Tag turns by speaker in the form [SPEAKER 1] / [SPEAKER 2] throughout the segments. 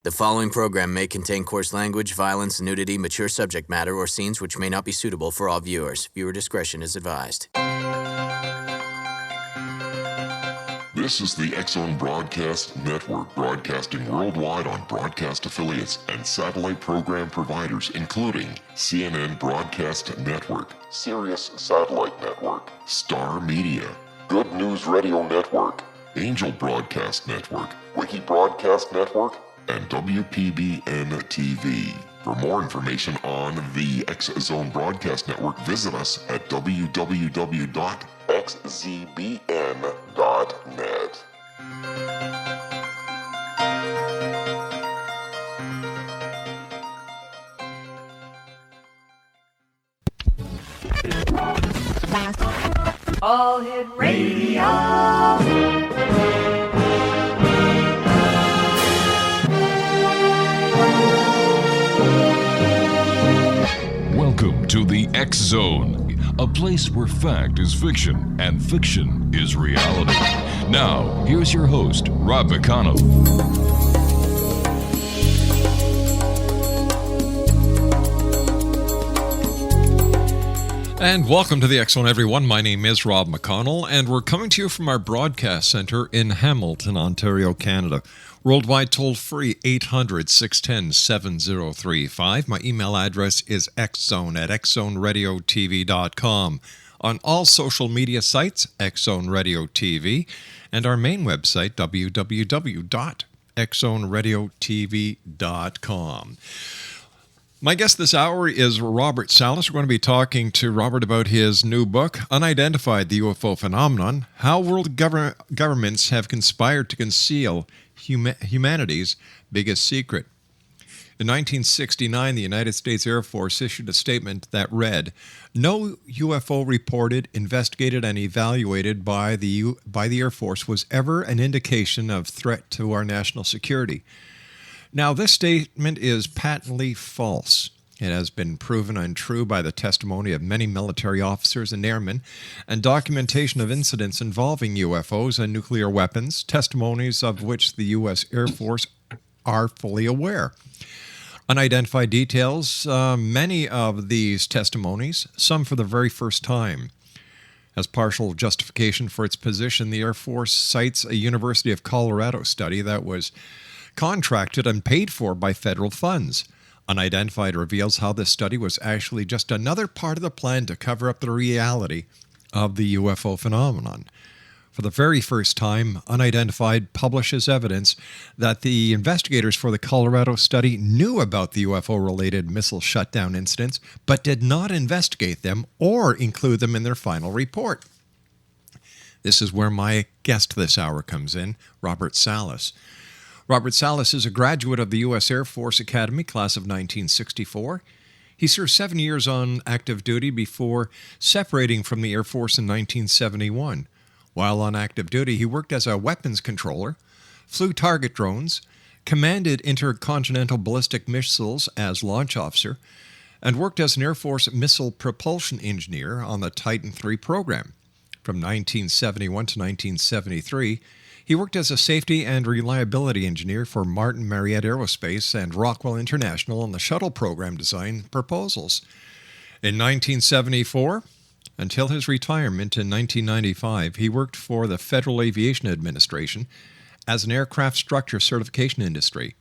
[SPEAKER 1] The following program may contain coarse language, violence, nudity, mature subject matter, or scenes which may not be suitable for all viewers. Viewer discretion is advised.
[SPEAKER 2] This is the X-Zone Broadcast Network, broadcasting worldwide on broadcast affiliates and satellite program providers, including CNN Broadcast Network, Sirius Satellite Network, Star Media, Good News Radio Network, Angel Broadcast Network, Wiki Broadcast Network, and WPBN TV. For more information on the X-Zone Broadcast Network, visit us at www.xzbn.net.
[SPEAKER 3] All Hit Radio.
[SPEAKER 4] Welcome to the X-Zone, a place where fact is fiction and fiction is reality. Now, here's your host, Rob McConnell.
[SPEAKER 5] And welcome to the X-Zone, everyone. My name is Rob McConnell, and we're coming to you from our broadcast center in Hamilton, Ontario, Canada. Worldwide toll-free, 800-610-7035. My email address is xzone@xzoneradiotv.com. On all social media sites, X-Zone Radio TV, and our main website, www.xzoneradiotv.com. My guest this hour is Robert Salas. We're going to be talking to Robert about his new book, Unidentified, the UFO Phenomenon, How World Governments Have Conspired to Conceal Humanity's Biggest Secret. In 1969, the United States Air Force issued a statement that read, "No UFO reported, investigated, and evaluated by the Air Force was ever an indication of threat to our national security." Now, this statement is patently false. It has been proven untrue by the testimony of many military officers and airmen and documentation of incidents involving UFOs and nuclear weapons, testimonies of which the U.S. Air Force are fully aware. Unidentified details, many of these testimonies, some for the very first time. As partial justification for its position, the Air Force cites a University of Colorado study that was contracted and paid for by federal funds. Unidentified reveals how this study was actually just another part of the plan to cover up the reality of the UFO phenomenon. For the very first time, Unidentified publishes evidence that the investigators for the Colorado study knew about the UFO-related missile shutdown incidents, but did not investigate them or include them in their final report. This is where my guest this hour comes in, Robert Salas. Robert Salas is a graduate of the U.S. Air Force Academy, class of 1964. He served 7 years on active duty before separating from the Air Force in 1971. While on active duty, he worked as a weapons controller, flew target drones, commanded intercontinental ballistic missiles as launch officer, and worked as an Air Force missile propulsion engineer on the Titan III program. From 1971 to 1973, he worked as a safety and reliability engineer for Martin-Marietta Aerospace and Rockwell International on the shuttle program design proposals. In 1974, until his retirement in 1995, he worked for the Federal Aviation Administration as an aircraft structure certification industry.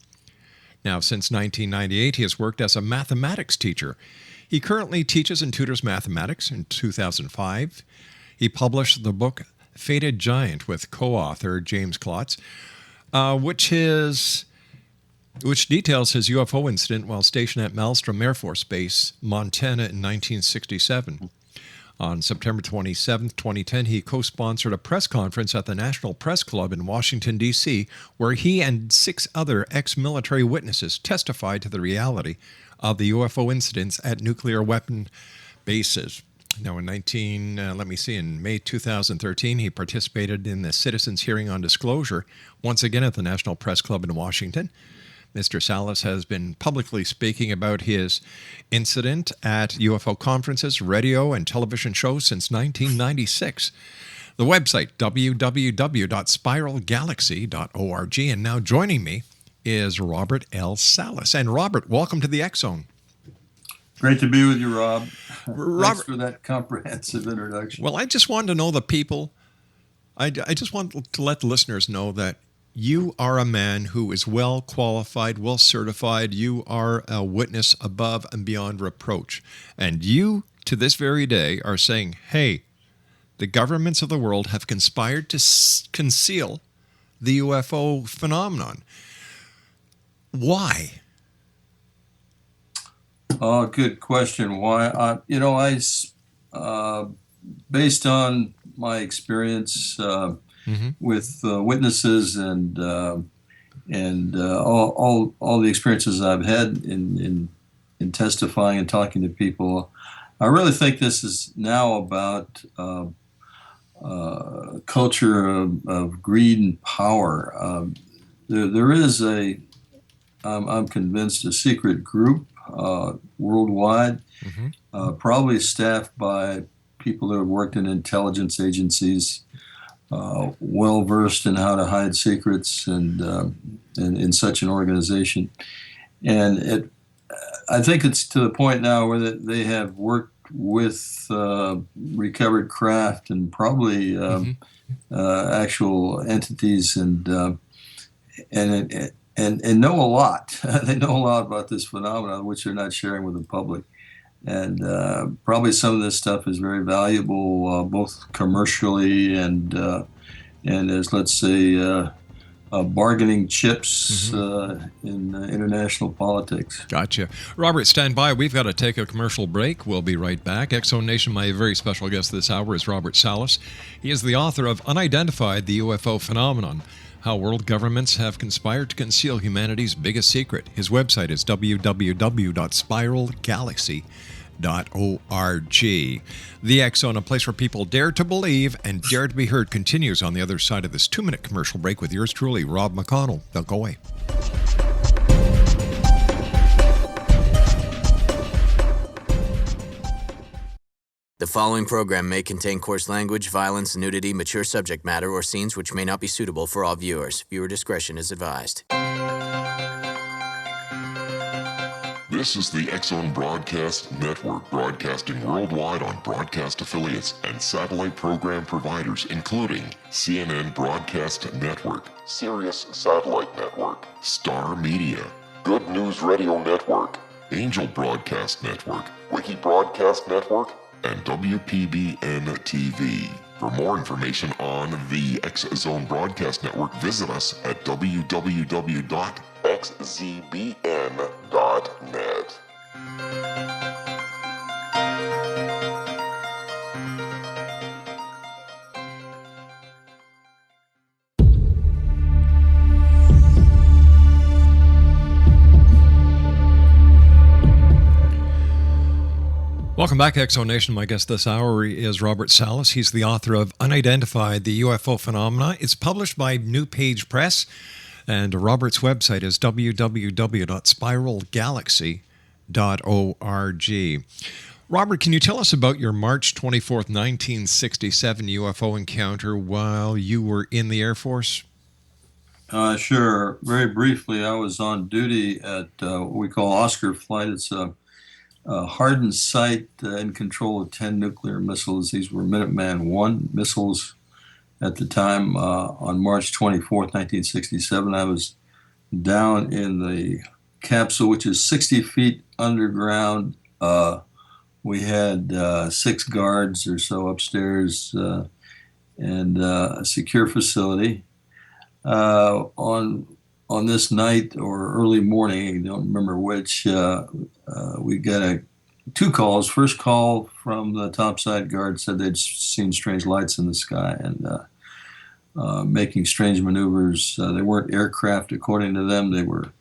[SPEAKER 5] Now, since 1998, he has worked as a mathematics teacher. He currently teaches and tutors mathematics. In 2005, he published the book Fated Giant with co-author James Klotz, which details his UFO incident while stationed at Malmstrom Air Force Base, Montana in 1967. On September 27, 2010, he co-sponsored a press conference at the National Press Club in Washington, D.C., where he and 6 other ex-military witnesses testified to the reality of the UFO incidents at nuclear weapon bases. Now, in May 2013, he participated in the Citizens Hearing on Disclosure, once again at the National Press Club in Washington. Mr. Salas has been publicly speaking about his incident at UFO conferences, radio, and television shows since 1996. The website, www.spiralgalaxy.org. And now joining me is Robert L. Salas. And Robert, welcome to the X Zone.
[SPEAKER 6] Great to be with you, Rob.
[SPEAKER 5] Robert,
[SPEAKER 6] Thanks for that comprehensive introduction.
[SPEAKER 5] Well, I just wanted to know the people. I just want to let the listeners know that you are a man who is well qualified, well certified. You are a witness above and beyond reproach. And you, to this very day, are saying, hey, the governments of the world have conspired to conceal the UFO phenomenon. Why?
[SPEAKER 6] Oh, good question. Why? Based on my experience with witnesses and all the experiences I've had in testifying and talking to people, I really think this is now about culture of greed and power. There is I'm convinced, a secret group worldwide, probably staffed by people who have worked in intelligence agencies, well versed in how to hide secrets and in such an organization. And I think it's to the point now where they have worked with recovered craft and probably actual entities and know a lot. They know a lot about this phenomenon, which they're not sharing with the public. And probably some of this stuff is very valuable, both commercially and as, let's say, bargaining chips in international politics.
[SPEAKER 5] Gotcha. Robert, stand by. We've got to take a commercial break. We'll be right back. X-Zone Nation, my very special guest this hour is Robert Salas. He is the author of Unidentified, the UFO Phenomenon, How World Governments Have Conspired to Conceal Humanity's Biggest Secret. His website is www.spiralgalaxy.org. The X-Zone, a place where people dare to believe and dare to be heard, continues on the other side of this 2-minute commercial break with yours truly, Rob McConnell. Don't go away.
[SPEAKER 1] The following program may contain coarse language, violence, nudity, mature subject matter, or scenes which may not be suitable for all viewers. Viewer discretion is advised.
[SPEAKER 2] This is the X-Zone Broadcast Network, broadcasting worldwide on broadcast affiliates and satellite program providers, including CNN Broadcast Network, Sirius Satellite Network, Star Media, Good News Radio Network, Angel Broadcast Network, Wiki Broadcast Network, and WPBN TV. For more information on the X-Zone Broadcast Network, visit us at www.xzbn.net.
[SPEAKER 5] Welcome back, X-Zone Nation. My guest this hour is Robert Salas. He's the author of Unidentified, the UFO Phenomena. It's published by New Page Press, and Robert's website is www.spiralgalaxy.org. Robert, can you tell us about your March 24th, 1967 UFO encounter while you were in the Air Force?
[SPEAKER 6] Sure. Very briefly, I was on duty at what we call Oscar Flight. It's a hardened site in control of 10 nuclear missiles. These were Minuteman I missiles at the time. On March 24th, 1967, I was down in the capsule, which is 60 feet underground. We had 6 guards or so upstairs and a secure facility. On this night or early morning, I don't remember which, we got 2 calls. First call from the topside guard said they'd seen strange lights in the sky and making strange maneuvers. They weren't aircraft, according to them. They were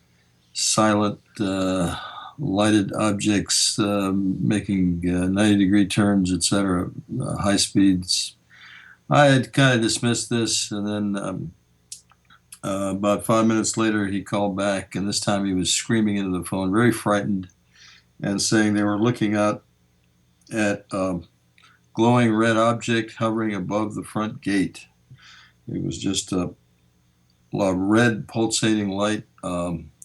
[SPEAKER 6] silent, lighted objects making 90-degree turns, etc., high speeds. I had kind of dismissed this, and then about 5 minutes later, he called back, and this time he was screaming into the phone, very frightened, and saying they were looking out at a glowing red object hovering above the front gate. It was just a red pulsating light,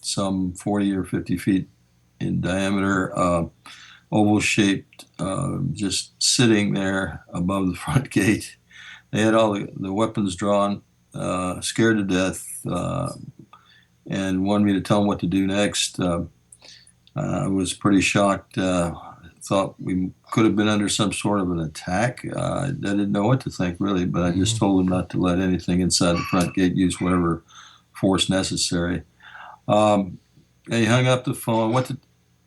[SPEAKER 6] some 40 or 50 feet in diameter, oval-shaped, just sitting there above the front gate. They had all the weapons drawn, scared to death, and wanted me to tell them what to do next. I was pretty shocked. Thought we could have been under some sort of an attack. I didn't know what to think, really, but I just told them not to let anything inside the front gate use whatever force necessary. And he hung up the phone. What to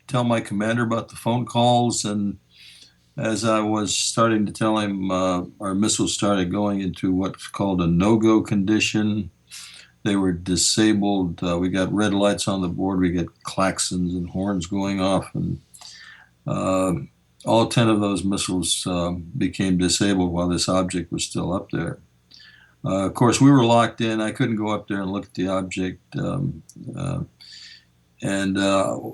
[SPEAKER 6] tell my commander about the phone calls, and as I was starting to tell him, our missiles started going into what's called a no-go condition. They were disabled. We got red lights on the board. We got klaxons and horns going off, and all 10 of those missiles became disabled while this object was still up there. Of course, we were locked in. I couldn't go up there and look at the object. And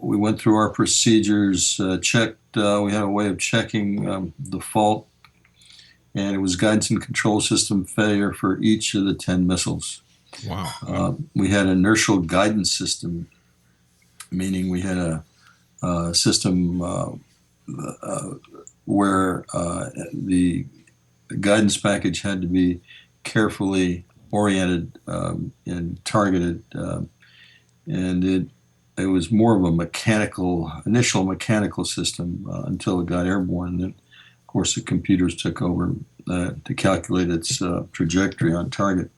[SPEAKER 6] we went through our procedures, checked. We had a way of checking the fault, and it was guidance and control system failure for each of the 10 missiles.
[SPEAKER 5] Wow.
[SPEAKER 6] We had an inertial guidance system, meaning we had a system where the guidance package had to be carefully oriented and targeted, and it was more of a initial mechanical system until it got airborne. And then, of course, the computers took over to calculate its trajectory on target.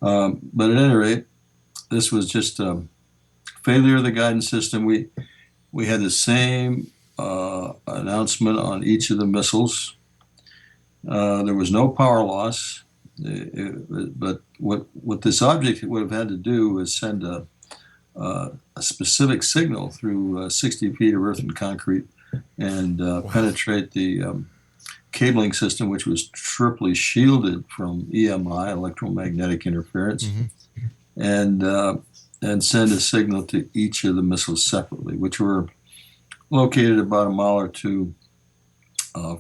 [SPEAKER 6] But at any rate, this was just a failure of the guidance system. We had the same announcement on each of the missiles. There was no power loss, but what this object would have had to do was send a specific signal through 60 feet of earth and concrete and penetrate the cabling system, which was triply shielded from EMI, electromagnetic interference, and send a signal to each of the missiles separately, which were located about a mile or two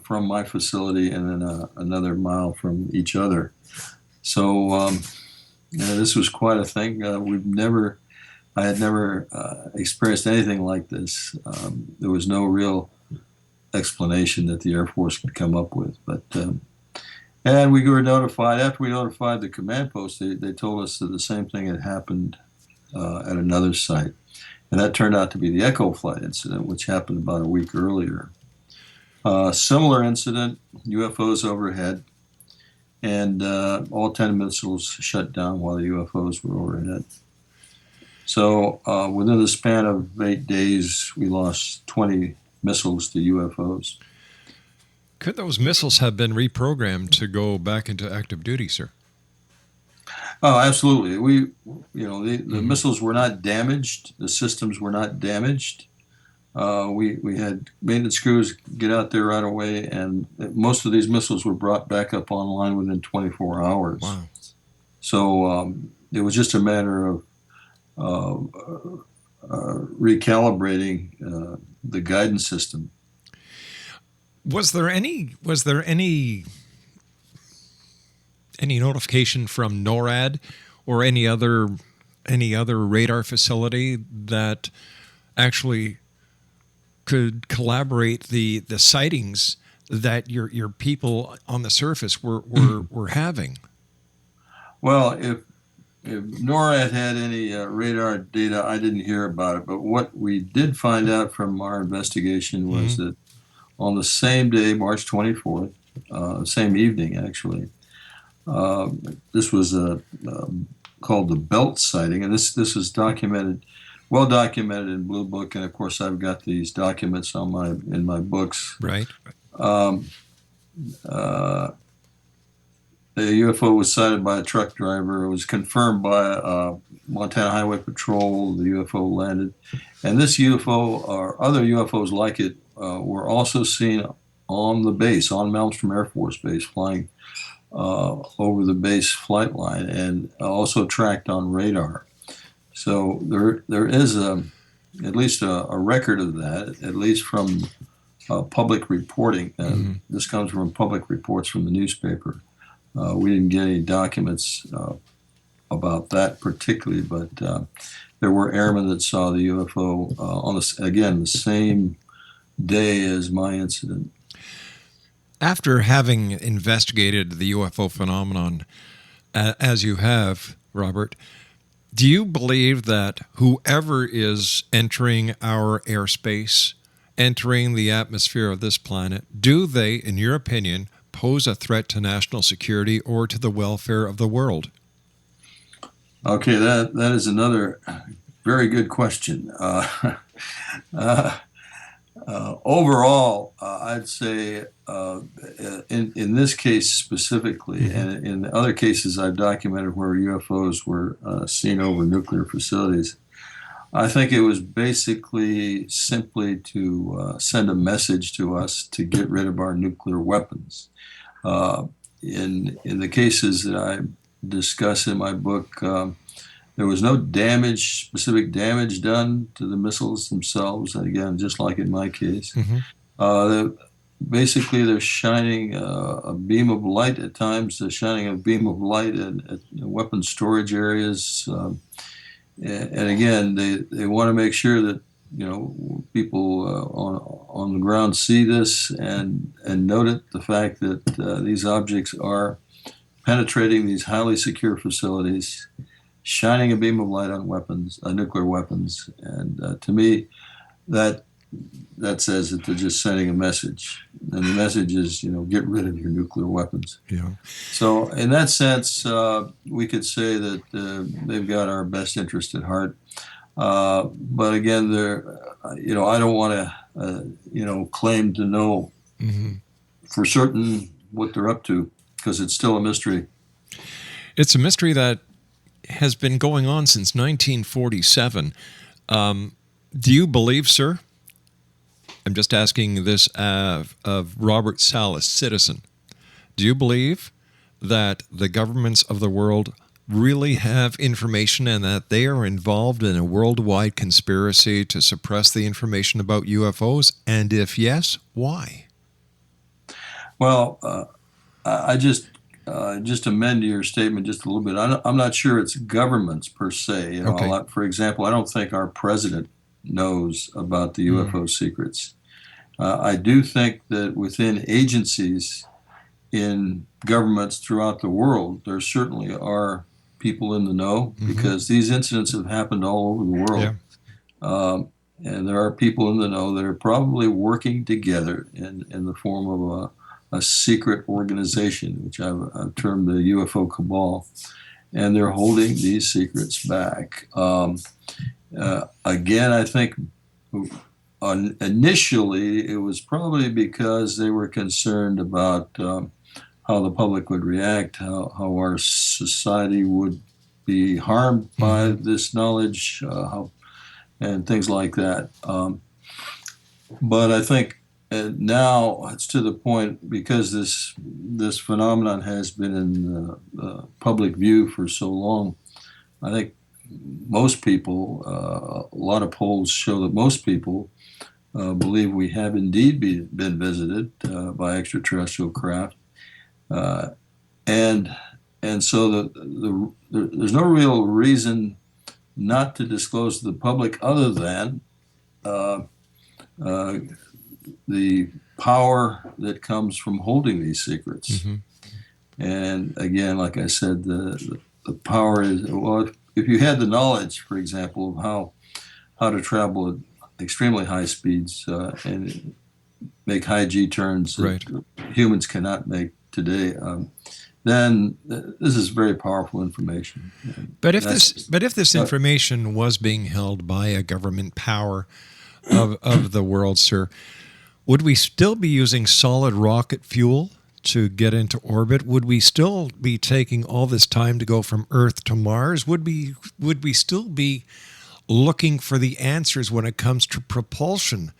[SPEAKER 6] from my facility, and then another mile from each other. So this was quite a thing. I had never experienced anything like this. There was no real explanation that the Air Force could come up with. But and we were notified, after we notified the command post, they told us that the same thing had happened at another site. And that turned out to be the Echo Flight incident, which happened about a week earlier. Similar incident, UFOs overhead, and all 10 missiles shut down while the UFOs were overhead. So within the span of 8 days, we lost 20 missiles to UFOs.
[SPEAKER 5] Could those missiles have been reprogrammed to go back into active duty, sir?
[SPEAKER 6] Oh, absolutely. The missiles were not damaged. The systems were not damaged. We had maintenance crews get out there right away, and most of these missiles were brought back up online within 24 hours.
[SPEAKER 5] Wow.
[SPEAKER 6] So it was just a matter of recalibrating the guidance system.
[SPEAKER 5] Was there any notification from NORAD or any other radar facility that actually could collaborate the sightings that your people on the surface were having?
[SPEAKER 6] Well, if NORAD had any radar data, I didn't hear about it. But what we did find out from our investigation was that on the same day, March 24th, same evening actually, this was called the Belt sighting, and this is well documented in Blue Book, and of course I've got these documents in my books.
[SPEAKER 5] Right.
[SPEAKER 6] The UFO was sighted by a truck driver. It was confirmed by Montana Highway Patrol. The UFO landed. And this UFO, or other UFOs like it, were also seen on the base, on Malmstrom Air Force Base, flying over the base flight line, and also tracked on radar. So there is at least a record of that, at least from public reporting. This comes from public reports from the newspaper. We didn't get any documents about that particularly, but there were airmen that saw the UFO on the same day as my incident.
[SPEAKER 5] After having investigated the UFO phenomenon, as you have, Robert, do you believe that whoever is entering our airspace, entering the atmosphere of this planet, do they, in your opinion, pose a threat to national security or to the welfare of the world?
[SPEAKER 6] Okay, that is another very good question. Overall, I'd say in this case specifically,
[SPEAKER 5] mm-hmm.
[SPEAKER 6] and in other cases I've documented where UFOs were seen over nuclear facilities, I think it was basically simply to send a message to us to get rid of our nuclear weapons. In the cases that I discuss in my book, there was no specific damage done to the missiles themselves. And again, just like in my case, mm-hmm. Basically they're shining a beam of light at times. They're shining a beam of light at weapon storage areas. And again, they want to make sure that people on the ground see this and note the fact that these objects are penetrating these highly secure facilities, shining a beam of light on nuclear weapons. And to me, that says that they're just sending a message. And the message is, get rid of your nuclear weapons.
[SPEAKER 5] Yeah. So
[SPEAKER 6] in that sense, we could say that they've got our best interest at heart. But again, I don't want to, claim to know mm-hmm. for certain what they're up to, because it's still a mystery.
[SPEAKER 5] It's a mystery that has been going on since 1947. Do you believe, sir? I'm just asking this of Robert Salas, citizen. Do you believe that the governments of the world really have information and that they are involved in a worldwide conspiracy to suppress the information about UFOs? And if yes, why?
[SPEAKER 6] Well, I just amend your statement just a little bit. I'm not sure it's governments per se. Okay. For example, I don't think our president knows about the UFO secrets. I do think that within agencies in governments throughout the world, there certainly are people in the know, mm-hmm. because these incidents have happened all over the world. Yeah. And there are people in the know that are probably working together in the form of a secret organization, which I've termed the UFO cabal, and they're holding these secrets back. Again, I think initially it was probably because they were concerned about how the public would react, how our society would be harmed by this knowledge, and things like that. But I think now it's to the point, because this phenomenon has been in the public view for so long. I think most people, a lot of polls show that most people believe we have indeed been visited by extraterrestrial craft, and so there's no real reason not to disclose to the public other than the power that comes from holding these secrets. Mm-hmm. And again, like I said, the power is, well, if you had the knowledge, for example, of how to travel at extremely high speeds and make high G turns that humans cannot make today, then this is very powerful information.
[SPEAKER 5] But if this information was being held by a government power of the world, sir, would we still be using solid rocket fuel to get into orbit? Would we still be taking all this time to go from Earth to Mars? Would we still be looking for the answers when it comes to propulsion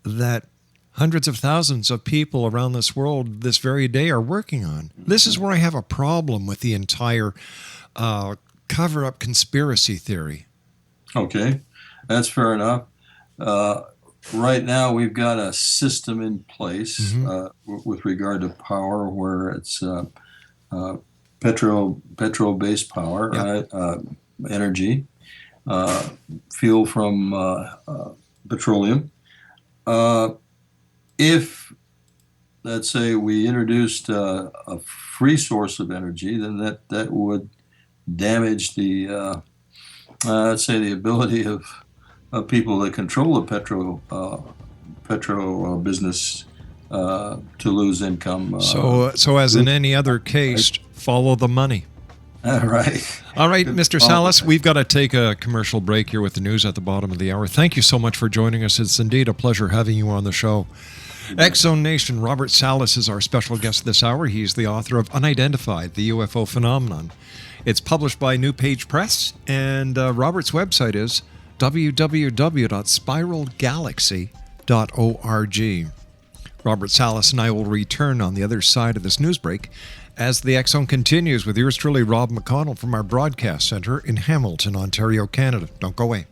[SPEAKER 5] that hundreds of thousands of people around this world this very day are working on? This is where I have a problem with the entire cover-up conspiracy theory.
[SPEAKER 6] Okay, that's fair enough. Right now, we've got a system in place with regard to power where it's petrol-based power,
[SPEAKER 5] Yeah.
[SPEAKER 6] Energy, fuel from petroleum. If, let's say, we introduced a free source of energy, then that would damage the, let's say, the ability of people that control the petro business to lose income.
[SPEAKER 5] So as in any other case, follow the money.
[SPEAKER 6] Right.
[SPEAKER 5] All right, Mr. Salas, we've got to take a commercial break here with the news at the bottom of the hour. Thank you so much for joining us. It's indeed a pleasure having you on the show. X-Zone Nation, Robert Salas is our special guest this hour. He's the author of Unidentified, the UFO Phenomenon. It's published by New Page Press, and Robert's website is www.spiralgalaxy.org. Robert Salas and I will return on the other side of this news break as the X-Zone continues with yours truly, Rob McConnell, from our broadcast center in Hamilton, Ontario, Canada. Don't go away.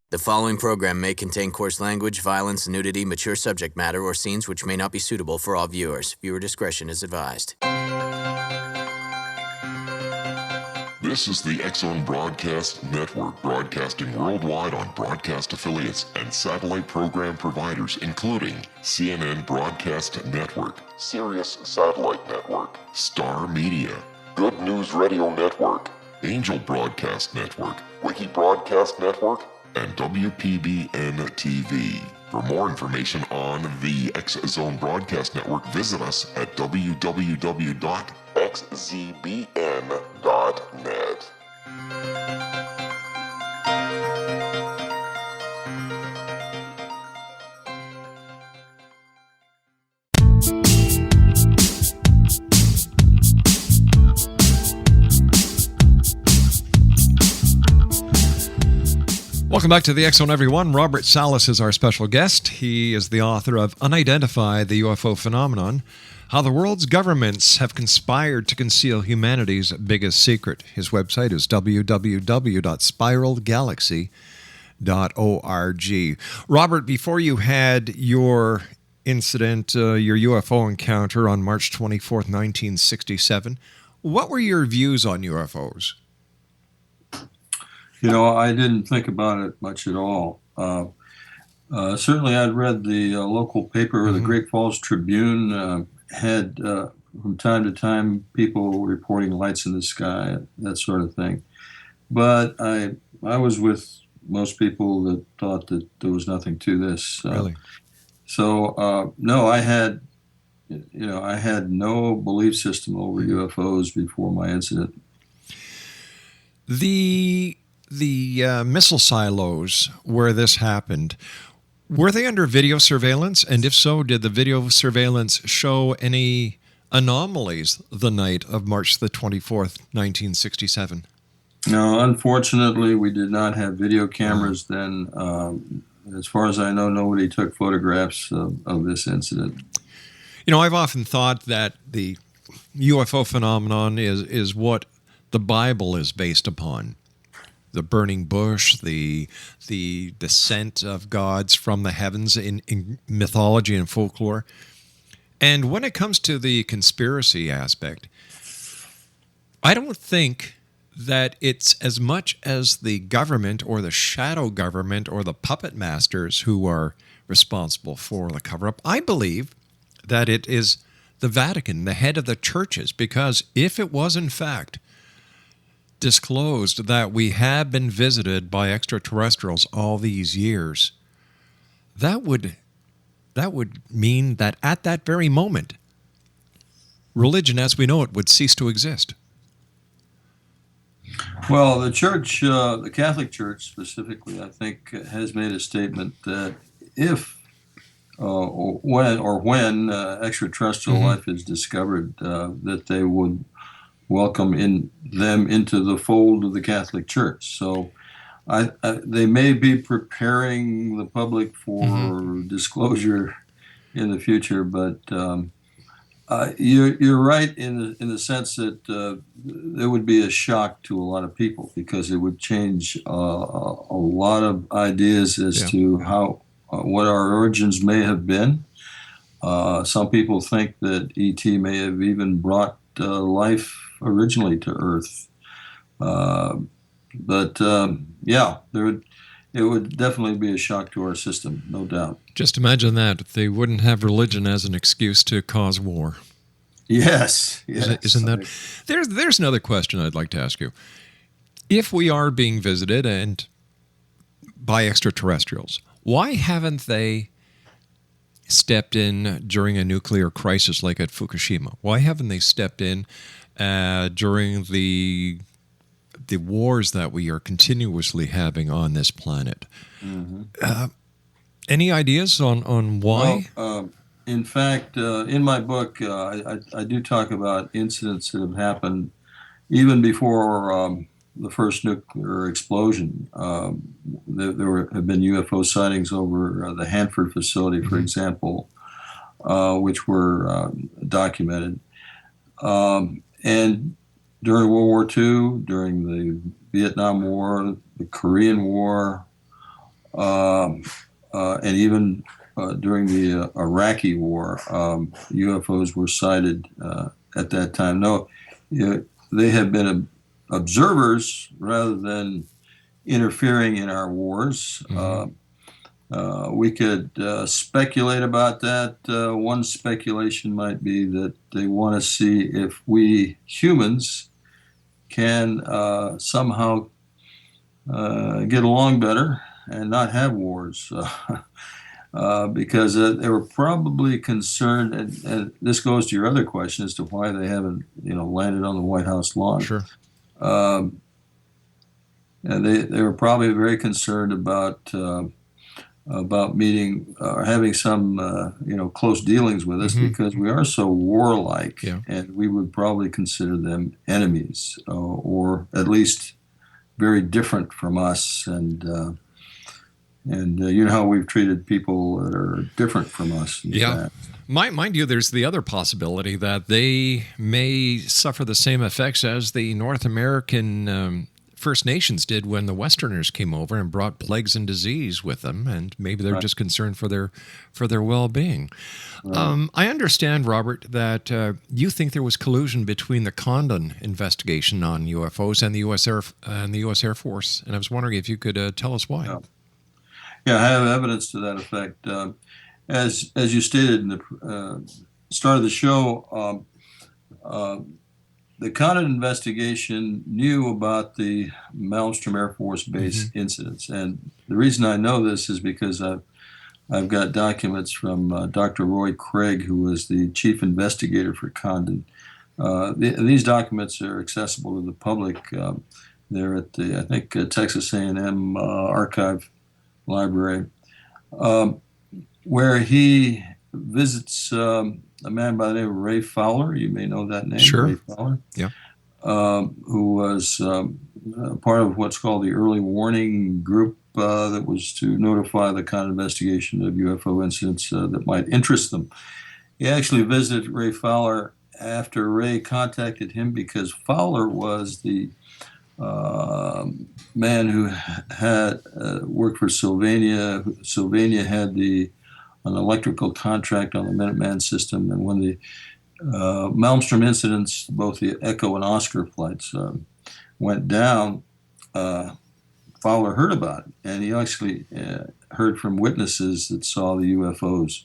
[SPEAKER 1] The following program may contain coarse language, violence, nudity, mature subject matter, or scenes which may not be suitable for all viewers. Viewer discretion is advised.
[SPEAKER 2] This is the X-Zone Broadcast Network, broadcasting worldwide on broadcast affiliates and satellite program providers, including CNN Broadcast Network, Sirius Satellite Network, Star Media, Good News Radio Network, Angel Broadcast Network, Wiki Broadcast Network, and WPBN TV. For more information on the X-Zone Broadcast Network, visit us at www.xzbn.net.
[SPEAKER 5] Welcome back to the X-Zone, everyone. Robert Salas is our special guest. He is the author of Unidentified, the UFO Phenomenon, How the World's Governments Have Conspired to Conceal Humanity's Biggest Secret. His website is www.spiralgalaxy.org. Robert, before you had your incident, your UFO encounter on March 24th, 1967, what were your views on UFOs?
[SPEAKER 6] You know, I didn't think about it much at all. Certainly, I'd read the local paper, the Great Falls Tribune, had from time to time people reporting lights in the sky, that sort of thing. But I was with most people that thought that there was nothing to this.
[SPEAKER 5] Really?
[SPEAKER 6] So no, I had no belief system over UFOs before my incident.
[SPEAKER 5] The missile silos where this happened, were they under video surveillance? And if so, did the video surveillance show any anomalies the night of March the 24th, 1967?
[SPEAKER 6] No, unfortunately, we did not have video cameras then. As far as I know, nobody took photographs of this incident.
[SPEAKER 5] You know, I've often thought that the UFO phenomenon is what the Bible is based upon. The burning bush, the descent of gods from the heavens in mythology and folklore. And when it comes to the conspiracy aspect, I don't think that it's as much as the government or the shadow government or the puppet masters who are responsible for the cover-up. I believe that it is the Vatican, the head of the churches, because if it was in fact disclosed that we have been visited by extraterrestrials all these years, that would mean that at that very moment, religion as we know it would cease to exist.
[SPEAKER 6] Well, the church, the Catholic Church specifically, I think, has made a statement that if when extraterrestrial life is discovered, that they would welcome them into the fold of the Catholic Church. So they may be preparing the public for disclosure in the future, but You're right in the sense that it would be a shock to a lot of people because it would change a lot of ideas as to how what our origins may have been. Some people think that ET may have even brought life originally to Earth, but it would definitely be a shock to our system, no doubt.
[SPEAKER 5] Just imagine that. They wouldn't have religion as an excuse to cause war.
[SPEAKER 6] Yes.
[SPEAKER 5] Isn't that? There's another question I'd like to ask you. If we are being visited and by extraterrestrials, why haven't they stepped in during a nuclear crisis like at Fukushima? Why haven't they stepped in during the wars that we are continuously having on this planet? Mm-hmm. Any ideas on why?
[SPEAKER 6] Well, in fact, in my book, I do talk about incidents that have happened even before the first nuclear explosion. There have been UFO sightings over the Hanford facility, for example, which were documented. And during World War II, during the Vietnam War, the Korean War, and even during the Iraqi War, UFOs were sighted at that time. No, they have been observers rather than interfering in our wars. Mm-hmm. We could speculate about that. One speculation might be that they want to see if we humans can somehow get along better and not have wars. Because they were probably concerned, and this goes to your other question as to why they haven't, landed on the White House lawn.
[SPEAKER 5] Sure.
[SPEAKER 6] And they were probably very concerned about meeting or having some, close dealings with us because we are so warlike, and we would probably consider them enemies or at least very different from us. And you know how we've treated people that are different from us.
[SPEAKER 5] Mind you, there's the other possibility that they may suffer the same effects as the North American First Nations did when the Westerners came over and brought plagues and disease with them, and maybe they're just concerned for their well-being. Right. I understand, Robert, that you think there was collusion between the Condon investigation on UFOs and the U.S. Air Force, and I was wondering if you could tell us why.
[SPEAKER 6] Yeah, I have evidence to that effect. As you stated in the start of the show, the Condon investigation knew about the Malmstrom Air Force Base incidents. And the reason I know this is because I've got documents from Dr. Roy Craig, who was the chief investigator for Condon. These documents are accessible to the public. They're at the, I think, Texas A&M Archive Library, where he visits a man by the name of Ray Fowler. You may know that name,
[SPEAKER 5] sure.
[SPEAKER 6] Ray Fowler.
[SPEAKER 5] Yeah.
[SPEAKER 6] Who was part of what's called the early warning group that was to notify the Condon investigation of UFO incidents that might interest them. He actually visited Ray Fowler after Ray contacted him because Fowler was the man who had worked for Sylvania. Sylvania had an electrical contract on the Minuteman system, and when the Malmstrom incidents, both the Echo and Oscar flights went down, Fowler heard about it, and he actually heard from witnesses that saw the UFOs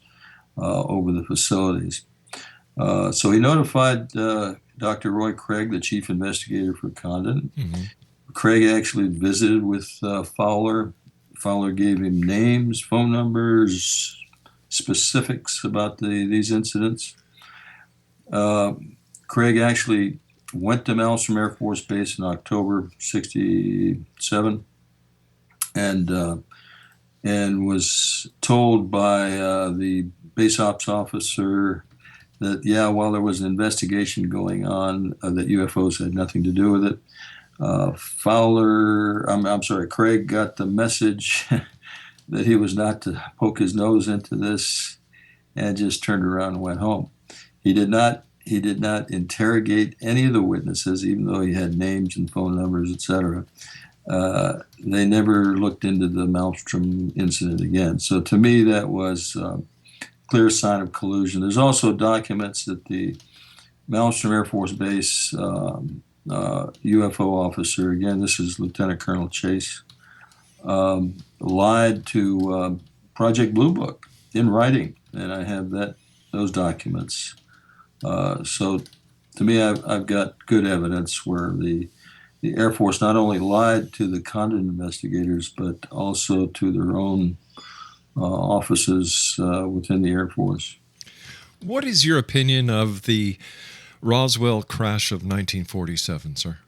[SPEAKER 6] over the facilities. So he notified Dr. Roy Craig, the chief investigator for Condon. Mm-hmm. Craig actually visited with Fowler. Fowler gave him names, phone numbers, specifics about these incidents. Craig actually went to Malmstrom Air Force Base in October '67, and was told by the base ops officer that while there was an investigation going on, that UFOs had nothing to do with it. Craig got the message that he was not to poke his nose into this, and just turned around and went home. He did not interrogate any of the witnesses, even though he had names and phone numbers, etc. They never looked into the Malmstrom incident again. So to me, that was a clear sign of collusion. There's also documents that the Malmstrom Air Force Base UFO officer, again, this is Lieutenant Colonel Chase, lied to Project Blue Book in writing, and I have those documents. So to me, I've got good evidence where the Air Force not only lied to the Condon investigators, but also to their own offices within the Air Force.
[SPEAKER 5] What is your opinion of the Roswell crash of 1947, sir?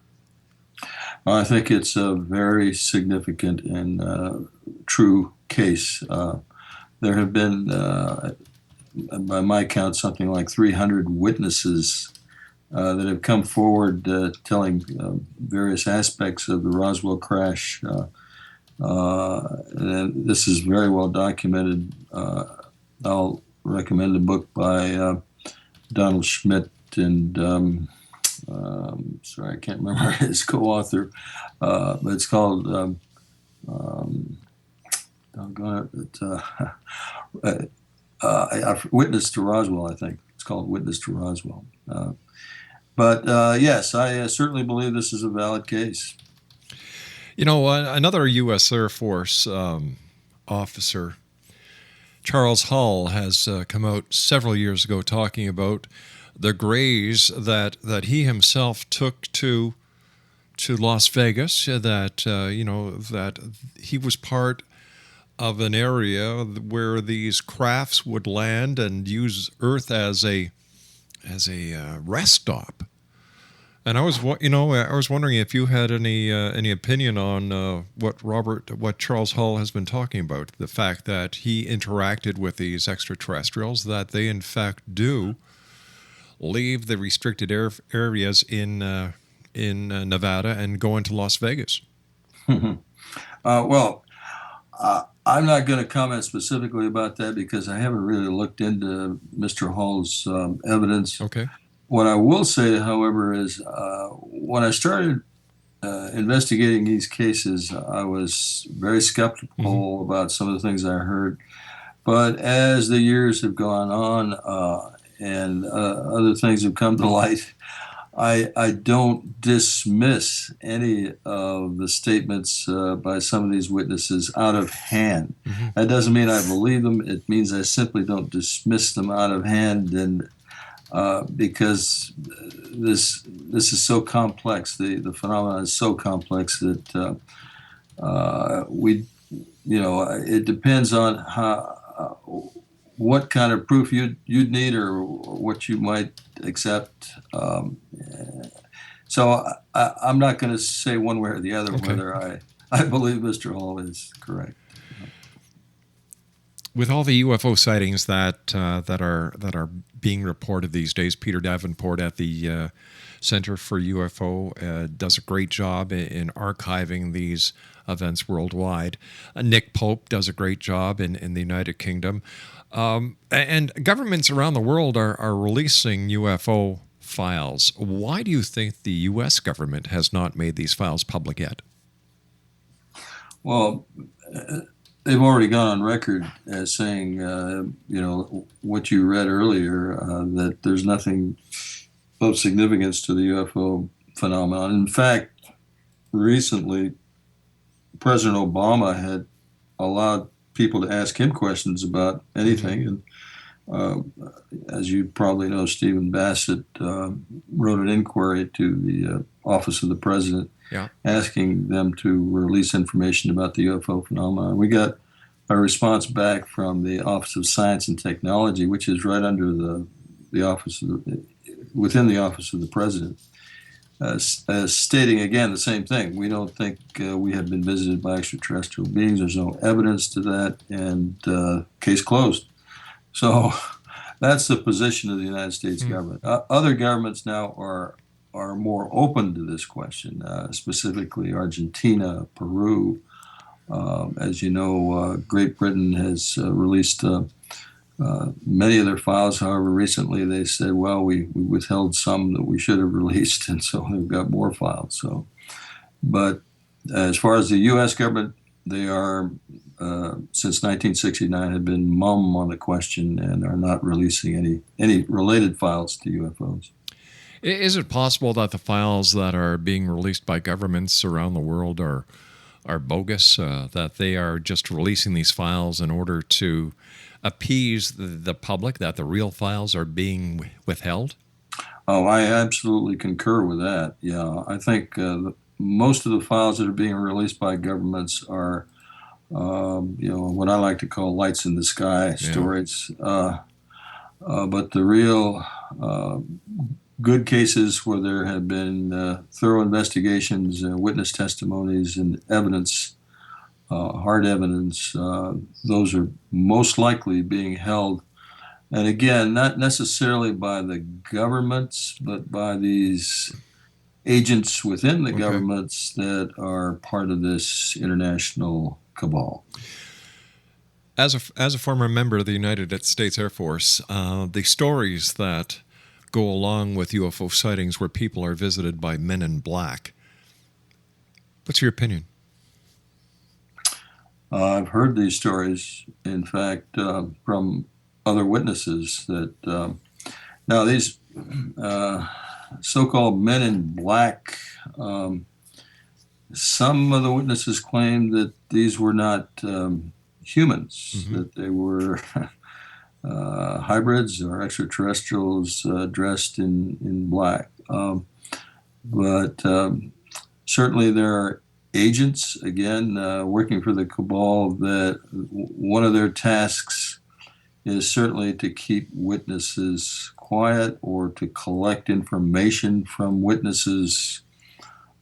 [SPEAKER 6] I think it's a very significant and true case. There have been, by my count, something like 300 witnesses that have come forward telling various aspects of the Roswell crash. And this is very well documented. I'll recommend a book by Donald Schmidt and sorry, I can't remember his co-author, but it's called Witness to Roswell, I think. It's called Witness to Roswell. But yes, I certainly believe this is a valid case.
[SPEAKER 5] You know, another U.S. Air Force officer, Charles Hull, has come out several years ago talking about the grays that he himself took to Las Vegas, that that he was part of an area where these crafts would land and use Earth as a rest stop. And I was wondering if you had any opinion on what Charles Hull has been talking about, the fact that he interacted with these extraterrestrials, that they in fact do leave the restricted areas in Nevada and go into Las Vegas.
[SPEAKER 6] Well, I'm not going to comment specifically about that because I haven't really looked into Mr. Hull's evidence.
[SPEAKER 5] Okay.
[SPEAKER 6] What I will say, however, is when I started investigating these cases, I was very skeptical about some of the things I heard. But as the years have gone on and other things have come to light, I don't dismiss any of the statements by some of these witnesses out of hand. That doesn't mean I believe them. It means I simply don't dismiss them out of hand, and because this is so complex, the phenomenon is so complex that it depends on what kind of proof you'd need or what you might accept. So I'm not going to say one way or the other whether I believe Mr. Hull is correct.
[SPEAKER 5] With all the UFO sightings that are being reported these days, Peter Davenport at the Center for UFO does a great job in archiving these events worldwide. Nick Pope does a great job in the United Kingdom. And governments around the world are releasing UFO files. Why do you think the U.S. government has not made these files public yet?
[SPEAKER 6] Well, they've already gone on record as saying, what you read earlier, that there's nothing of significance to the UFO phenomenon. In fact, recently, President Obama had allowed people to ask him questions about anything. And as you probably know, Stephen Bassett wrote an inquiry to the Office of the President, asking them to release information about the UFO phenomenon. We got a response back from the Office of Science and Technology, which is right under the office within the Office of the President, stating again the same thing. We don't think we have been visited by extraterrestrial beings. There's no evidence to that, and case closed. So that's the position of the United States government. Other governments now are more open to this question, specifically Argentina, Peru. As you know, Great Britain has released Many of their files, however, recently they said, well, we withheld some that we should have released, and so they've got more files. So, but as far as the U.S. government, they are, since 1969, have been mum on the question and are not releasing any related files to UFOs.
[SPEAKER 5] Is it possible that the files that are being released by governments around the world are bogus, that they are just releasing these files in order to appease the public, that the real files are being withheld?
[SPEAKER 6] Oh, I absolutely concur with that. Yeah, I think most of the files that are being released by governments are, what I like to call lights in the sky stories. But the real good cases where there have been thorough investigations, witness testimonies, and evidence, hard evidence, those are most likely being held. And again, not necessarily by the governments, but by these agents within the governments that are part of this international cabal.
[SPEAKER 5] As a former member of the United States Air Force, the stories that go along with UFO sightings where people are visited by men in black, what's your opinion?
[SPEAKER 6] I've heard these stories, in fact, from other witnesses that now these so-called men in black, some of the witnesses claim that these were not humans, that they were hybrids or extraterrestrials dressed in black. But certainly there are agents, again, working for the cabal, that one of their tasks is certainly to keep witnesses quiet or to collect information from witnesses.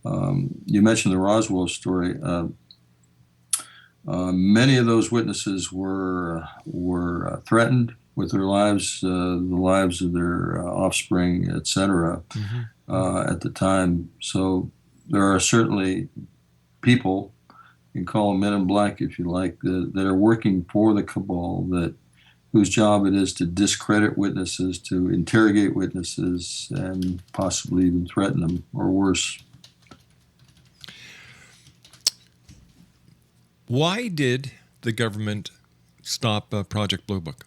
[SPEAKER 6] You mentioned the Roswell story. Many of those witnesses were threatened with their lives, the lives of their offspring, etc., at the time. So there are certainly people, you can call them men in black if you like, that are working for the cabal, whose job it is to discredit witnesses, to interrogate witnesses, and possibly even threaten them, or worse.
[SPEAKER 5] Why did the government stop Project Blue Book?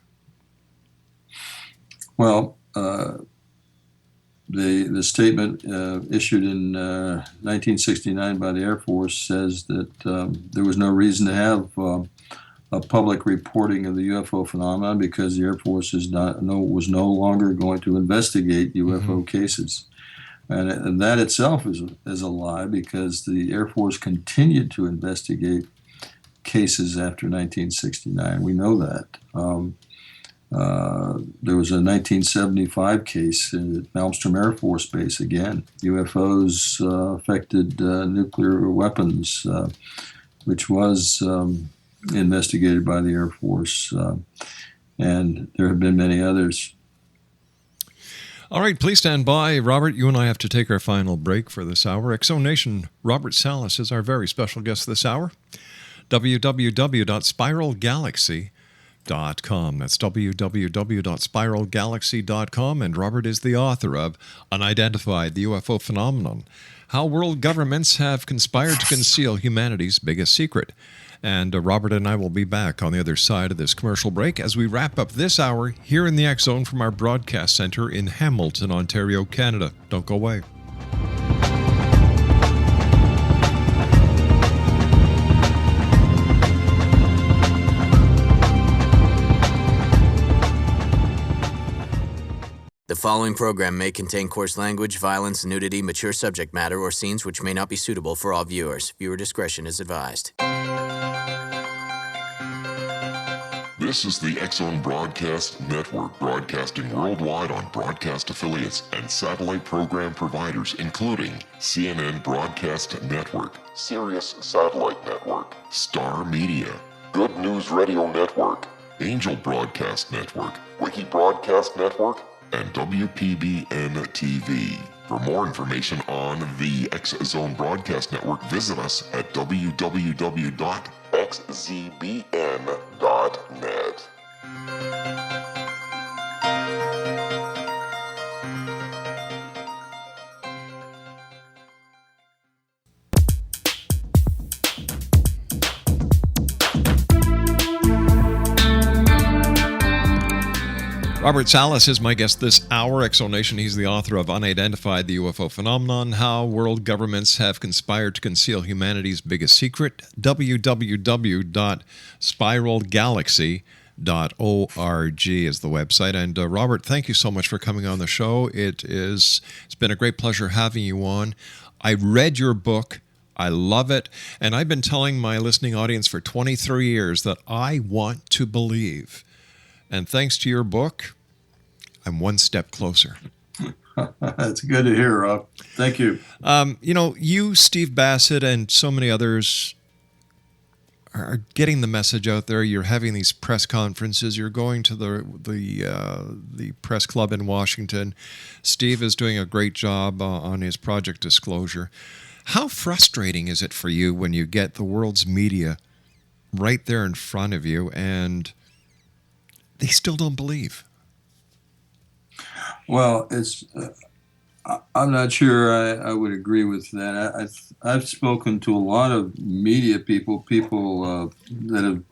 [SPEAKER 6] Well, the statement issued in 1969 by the Air Force says that there was no reason to have a public reporting of the UFO phenomenon because the Air Force was no longer going to investigate UFO cases. And that itself is a lie, because the Air Force continued to investigate cases after 1969. We know that. There was a 1975 case at Malmstrom Air Force Base, again. UFOs affected nuclear weapons, which was investigated by the Air Force, and there have been many others.
[SPEAKER 5] All right, please stand by. Robert, you and I have to take our final break for this hour. X-Zone Nation, Robert Salas is our very special guest this hour. www.spiralgalaxy.com. That's www.spiralgalaxy.com, and Robert is the author of Unidentified, the UFO Phenomenon, How World Governments Have Conspired to Conceal Humanity's Biggest Secret. And Robert and I will be back on the other side of this commercial break as we wrap up this hour here in the X-Zone from our broadcast center in Hamilton, Ontario, Canada. Don't go away.
[SPEAKER 1] The following program may contain coarse language, violence, nudity, mature subject matter, or scenes which may not be suitable for all viewers. Viewer discretion is advised.
[SPEAKER 2] This is the X-Zone Broadcast Network, broadcasting worldwide on broadcast affiliates and satellite program providers, including CNN Broadcast Network, Sirius Satellite Network, Star Media, Good News Radio Network, Angel Broadcast Network, Wiki Broadcast Network, and WPBN TV. For more information on the X-Zone Broadcast Network, visit us at www.xzbn.net.
[SPEAKER 5] Robert Salas is my guest this hour, Exonation. He's the author of Unidentified, the UFO Phenomenon, How World Governments Have Conspired to Conceal Humanity's Biggest Secret, www.spiralgalaxy.org is the website. And Robert, thank you so much for coming on the show. It's been a great pleasure having you on. I read your book. I love it. And I've been telling my listening audience for 23 years that I want to believe. And thanks to your book, I'm one step closer.
[SPEAKER 6] That's good to hear, Rob. Thank you.
[SPEAKER 5] You, Steve Bassett, and so many others are getting the message out there. You're having these press conferences. You're going to the press club in Washington. Steve is doing a great job on his project disclosure. How frustrating is it for you when you get the world's media right there in front of you and they still don't believe?
[SPEAKER 6] Well, I'm not sure I would agree with that. I've spoken to a lot of media people that have,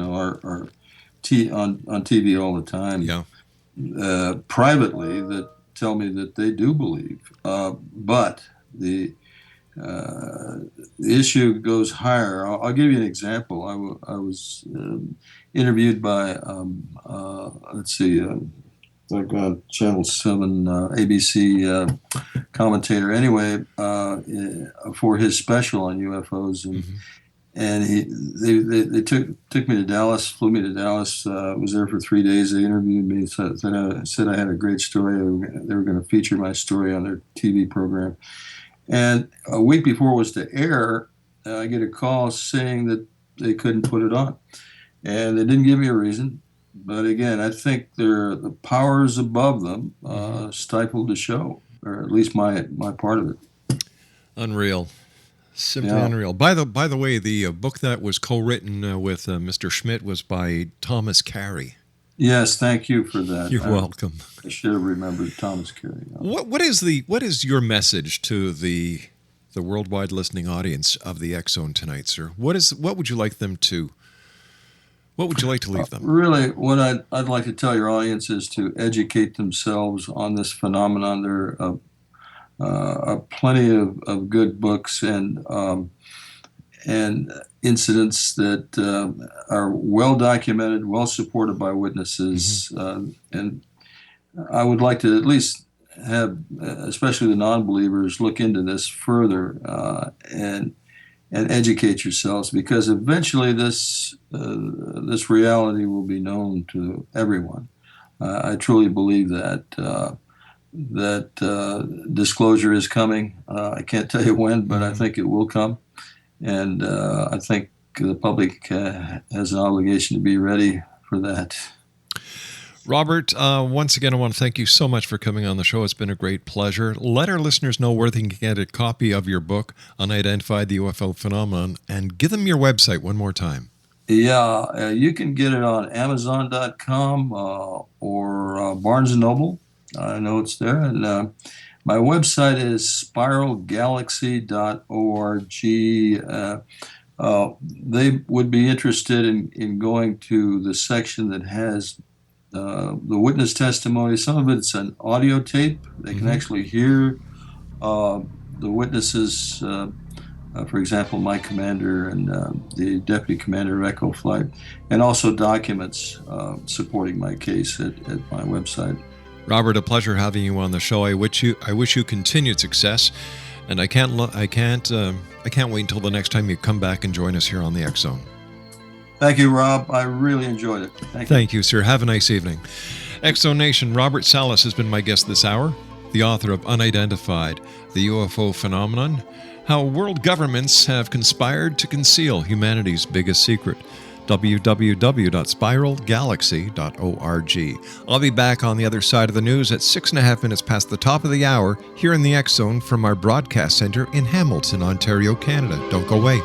[SPEAKER 6] are on TV all the time, privately, that tell me that they do believe. But the issue goes higher. I'll give you an example. I was interviewed by, Channel 7 ABC commentator anyway, for his special on UFOs. And they took me to Dallas, flew me to Dallas, was there for 3 days. They interviewed me, said I had a great story. They were going to feature my story on their TV program. And a week before it was to air, I get a call saying that they couldn't put it on. And they didn't give me a reason. But again, I think the powers above them stifled the show, or at least my part of it.
[SPEAKER 5] Unreal. Simply unreal. By the way, the book that was co-written with Mr. Schmidt was by Thomas Carey.
[SPEAKER 6] Yes, thank you for that.
[SPEAKER 5] You're welcome.
[SPEAKER 6] I should have remembered Thomas Carey.
[SPEAKER 5] What is your message to the worldwide listening audience of the X Zone tonight, sir? What would you like to leave them?
[SPEAKER 6] Really, what I'd like to tell your audience is to educate themselves on this phenomenon. There are plenty of good books and incidents that are well documented, well supported by witnesses, and I would like to at least have, especially the non-believers, look into this further and educate yourselves, because eventually this reality will be known to everyone. I truly believe that disclosure is coming. I can't tell you when, but I think it will come. And I think the public has an obligation to be ready for that.
[SPEAKER 5] Robert, once again, I want to thank you so much for coming on the show. It's been a great pleasure. Let our listeners know where they can get a copy of your book, Unidentified, the UFO Phenomenon, and give them your website one more time.
[SPEAKER 6] Yeah, you can get it on Amazon.com or Barnes & Noble. I know it's there. And my website is spiralgalaxy.org. They would be interested in going to the section that has the witness testimony. Some of it's an audio tape. They can actually hear the witnesses, for example, my commander and the deputy commander of Echo Flight, and also documents supporting my case at my website.
[SPEAKER 5] Robert, a pleasure having you on the show. I wish you continued success, and I can't wait until the next time you come back and join us here on the X Zone.
[SPEAKER 6] Thank you, Rob. I really enjoyed it.
[SPEAKER 5] Thank you, sir. Have a nice evening. X Zone Nation, Robert Salas has been my guest this hour, the author of Unidentified, the UFO Phenomenon, How World Governments Have Conspired to Conceal Humanity's Biggest Secret. www.spiralgalaxy.org. I'll be back on the other side of the news at 6.5 minutes past the top of the hour here in the X Zone from our broadcast center in Hamilton, Ontario, Canada. Don't go away.